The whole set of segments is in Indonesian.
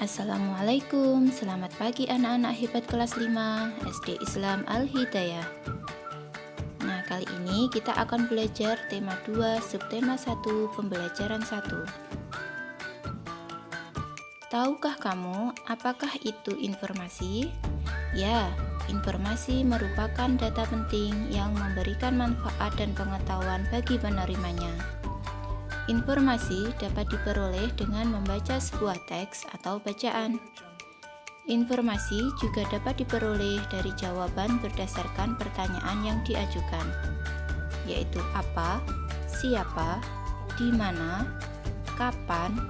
Assalamualaikum, selamat pagi anak-anak hebat kelas 5 SD Islam Al-Hidayah. Nah, kali ini kita akan belajar tema 2, subtema 1, pembelajaran 1. Tahukah kamu apakah itu informasi? Ya, informasi merupakan data penting yang memberikan manfaat dan pengetahuan bagi penerimanya. Informasi dapat diperoleh dengan membaca sebuah teks atau bacaan. Informasi juga dapat diperoleh dari jawaban berdasarkan pertanyaan yang diajukan, yaitu apa, siapa, di mana, kapan,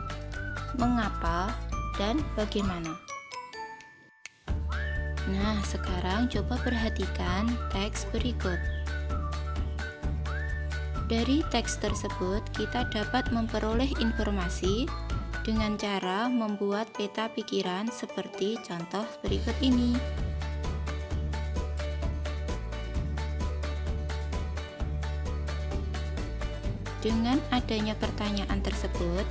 mengapa, dan bagaimana. Nah, sekarang coba perhatikan teks berikut. Dari teks tersebut, kita dapat memperoleh informasi dengan cara membuat peta pikiran seperti contoh berikut ini. Dengan adanya pertanyaan tersebut,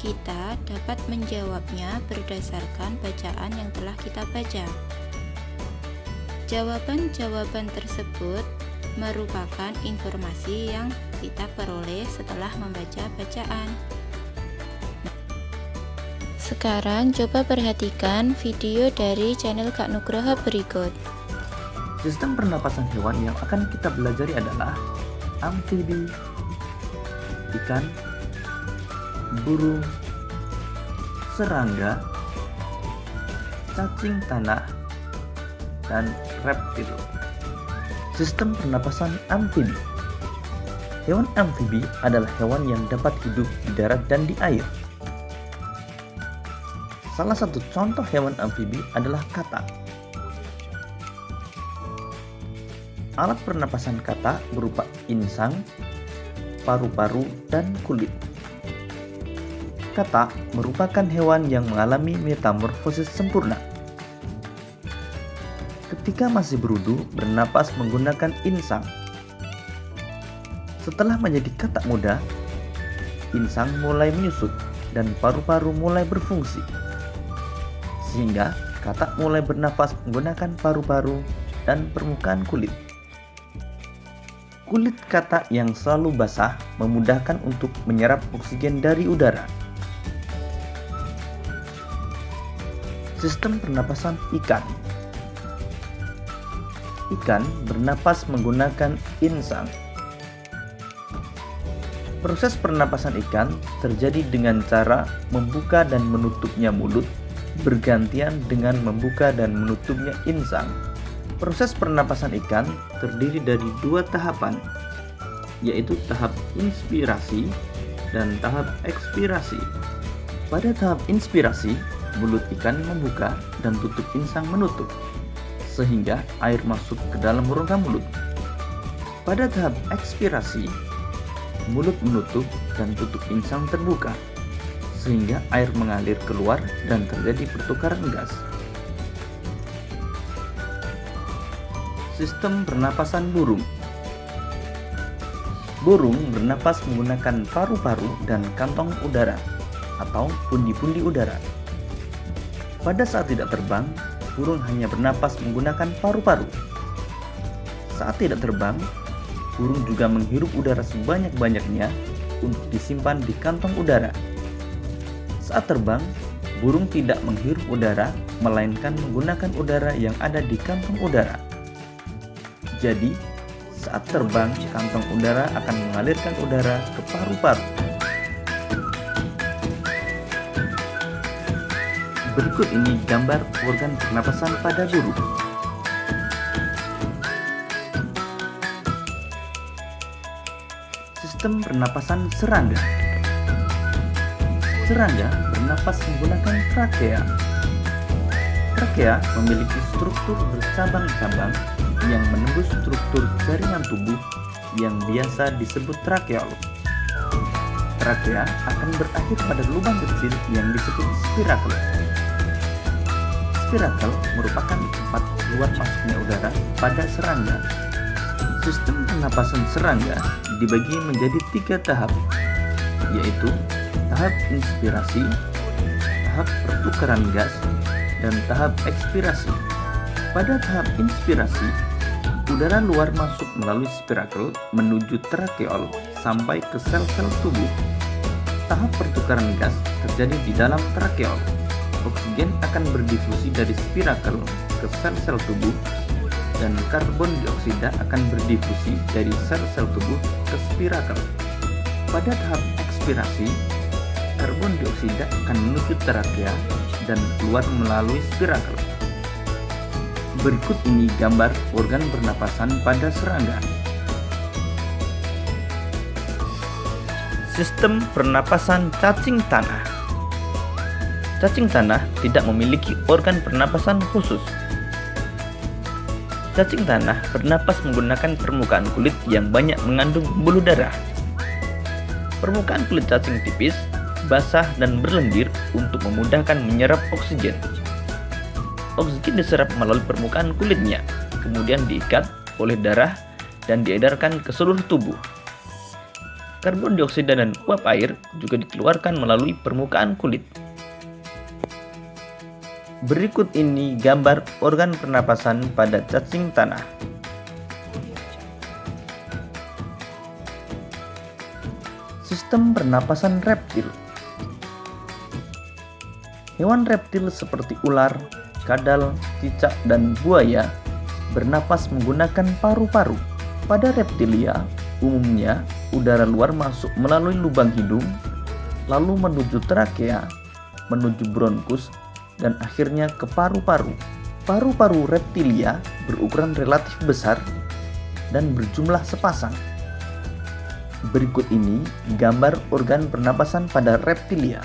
kita dapat menjawabnya berdasarkan bacaan yang telah kita baca. Jawaban-jawaban tersebut merupakan informasi yang kita peroleh setelah membaca bacaan. Sekarang coba perhatikan video dari channel Kak Nugroho berikut. Sistem pernapasan hewan yang akan kita pelajari adalah amfibi, ikan, burung, serangga, cacing tanah, dan reptil. Sistem pernapasan amfibi. Hewan amfibi adalah hewan yang dapat hidup di darat dan di air. Salah satu contoh hewan amfibi adalah katak. Alat pernapasan katak berupa insang, paru-paru, dan kulit. Katak merupakan hewan yang mengalami metamorfosis sempurna. Ketika masih berudu, bernapas menggunakan insang. Setelah menjadi katak muda, insang mulai menyusut dan paru-paru mulai berfungsi, sehingga katak mulai bernapas menggunakan paru-paru dan permukaan kulit. Kulit katak yang selalu basah memudahkan untuk menyerap oksigen dari udara. Sistem pernapasan ikan. Ikan bernapas menggunakan insang. Proses pernapasan ikan terjadi dengan cara membuka dan menutupnya mulut bergantian dengan membuka dan menutupnya insang. Proses pernapasan ikan terdiri dari dua tahapan, yaitu tahap inspirasi dan tahap ekspirasi. Pada tahap inspirasi, mulut ikan membuka dan tutup insang menutup, sehingga air masuk ke dalam rongga mulut. Pada tahap ekspirasi, mulut menutup dan tutup insang terbuka, sehingga air mengalir keluar dan terjadi pertukaran gas. Sistem pernapasan burung. Burung bernapas menggunakan paru-paru dan kantong udara atau pundi-pundi udara. Pada saat tidak terbang, burung hanya bernapas menggunakan paru-paru. Saat tidak terbang, burung juga menghirup udara sebanyak-banyaknya untuk disimpan di kantong udara. Saat terbang, burung tidak menghirup udara, melainkan menggunakan udara yang ada di kantong udara. Jadi, saat terbang, kantong udara akan mengalirkan udara ke paru-paru. Berikut ini gambar organ pernapasan pada burung. Sistem pernapasan serangga. Serangga bernapas menggunakan trakea. Trakea memiliki struktur bercabang-cabang yang menembus struktur jaringan tubuh yang biasa disebut trakeol. Trakea akan berakhir pada lubang kecil yang disebut spirakel. Spirakel merupakan tempat keluar masuknya udara pada serangga. Sistem pernapasan serangga dibagi menjadi 3 tahap, yaitu tahap inspirasi, tahap pertukaran gas dan tahap ekspirasi. Pada tahap inspirasi, udara luar masuk melalui spirakel menuju trakeol sampai ke sel-sel tubuh. Tahap pertukaran gas terjadi di dalam trakeol. Oksigen akan berdifusi dari spirakel ke sel-sel tubuh dan karbon dioksida akan berdifusi dari sel-sel tubuh ke spirakel. Pada tahap ekspirasi, karbon dioksida akan menuju trakea dan keluar melalui spirakel. Berikut ini gambar organ pernapasan pada serangga. Sistem pernapasan cacing tanah. Cacing tanah tidak memiliki organ pernapasan khusus. Cacing tanah bernapas menggunakan permukaan kulit yang banyak mengandung pembuluh darah. Permukaan kulit cacing tipis, basah, dan berlendir untuk memudahkan menyerap oksigen. Oksigen diserap melalui permukaan kulitnya, kemudian diikat oleh darah dan diedarkan ke seluruh tubuh. Karbon dioksida dan uap air juga dikeluarkan melalui permukaan kulit. Berikut ini gambar organ pernapasan pada cacing tanah. Sistem pernapasan reptil. Hewan reptil seperti ular, kadal, cicak, dan buaya bernapas menggunakan paru-paru. Pada reptilia, umumnya udara luar masuk melalui lubang hidung, lalu menuju trakea, menuju bronkus, dan akhirnya ke paru-paru. Paru-paru reptilia berukuran relatif besar dan berjumlah sepasang. Berikut ini gambar organ pernapasan pada reptilia.